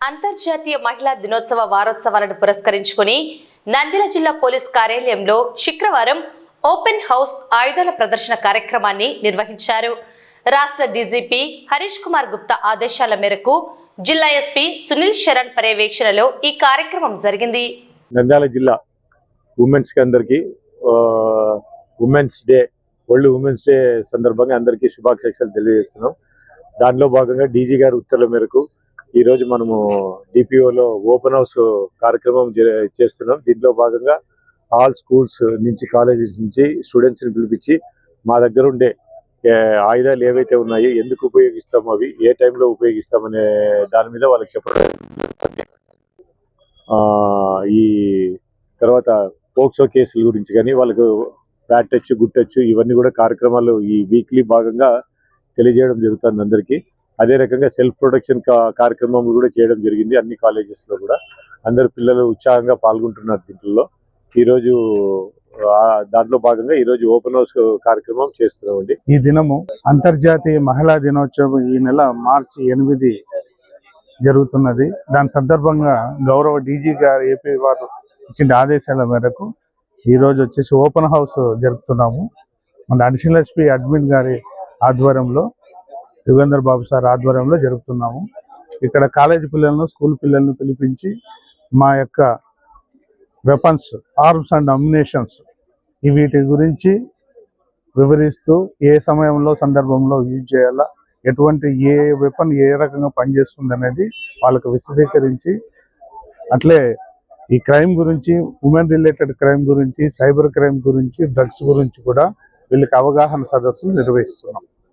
అంతర్జాతీయ మహిళా దినోత్సవ వారోత్సవాలను పురస్కరించుకుని నంద్యాల జిల్లా పోలీస్ కార్యాలయంలో శుక్రవారం ఓపెన్ హౌస్ ఆయుధాల ప్రదర్శన కార్యక్రమాన్ని నిర్వహించారు. రాష్ట్ర డీజీపీ హరీష్ కుమార్ గుప్తా ఆదేశాల మేరకు జిల్లా ఎస్పీ సునీల్ శరణ్ పర్యవేక్షణలో ఈ కార్యక్రమం జరిగింది. నంద్యాల జిల్లా ఉమెన్స్ కి అందరికీ women's day, world women's day సందర్భంగా అందరికీ శుభాకాంక్షలు తెలియజేస్తున్నాం. దానిలో భాగంగా డీజీ గారి ఉత్తర్వుల మేరకు ఈరోజు మనము డిపిఓలో ఓపెన్ హౌస్ కార్యక్రమం చేస్తున్నాం. దీంట్లో భాగంగా ఆల్ స్కూల్స్ నుంచి, కాలేజెస్ నుంచి స్టూడెంట్స్ని పిలిపించి మా దగ్గర ఉండే ఆయుధాలు ఏవైతే ఉన్నాయో, ఎందుకు ఉపయోగిస్తామో, అవి ఏ టైంలో ఉపయోగిస్తామనే దాని మీద వాళ్ళకి చెప్పడం. ఈ తర్వాత పోక్సో కేసుల గురించి కానీ, వాళ్ళకు బ్యాట్ టచ్, గుడ్ టచ్, ఇవన్నీ కూడా కార్యక్రమాలు ఈ వీక్లీ భాగంగా తెలియజేయడం జరుగుతుంది అందరికీ. అదే రకంగా సెల్ఫ్ ప్రొటెక్షన్ కార్యక్రమం కూడా చేయడం జరిగింది. అన్ని కాలేజెస్లో కూడా అందరు పిల్లలు ఉత్సాహంగా పాల్గొంటున్నారు దీంట్లో. ఈరోజు దాంట్లో భాగంగా ఈరోజు ఓపెన్ హౌస్ కార్యక్రమం చేస్తున్నామండి. ఈ దినము అంతర్జాతీయ మహిళా దినోత్సవం ఈ నెల మార్చి 8 జరుగుతున్నది. దాని సందర్భంగా గౌరవ డీజీ గారు, ఏపీ వారు ఇచ్చిన ఆదేశాల మేరకు ఈరోజు వచ్చేసి ఓపెన్ హౌస్ జరుపుతున్నాము. మన అడిషనల్ ఎస్పీ అడ్మిన్ గారి ఆధ్వర్యంలో, యుగేందర్ బాబు సార్ ఆధ్వర్యంలో జరుపుతున్నాము. ఇక్కడ కాలేజీ పిల్లలను, స్కూల్ పిల్లలను పిలిపించి మా యొక్క వెపన్స్, ఆర్మ్స్ అండ్ అమ్యునేషన్స్ వీటి గురించి వివరిస్తూ ఏ సమయంలో, సందర్భంలో యూజ్ చేయాలా, ఎటువంటి ఏ వెపన్ ఏ రకంగా పనిచేస్తుంది అనేది వాళ్ళకు విశదీకరించి, అట్లే ఈ క్రైమ్ గురించి, ఉమెన్ రిలేటెడ్ క్రైమ్ గురించి, సైబర్ క్రైమ్ గురించి, డ్రగ్స్ గురించి కూడా వీళ్ళకి అవగాహన సదస్సులు నిర్వహిస్తున్నాం.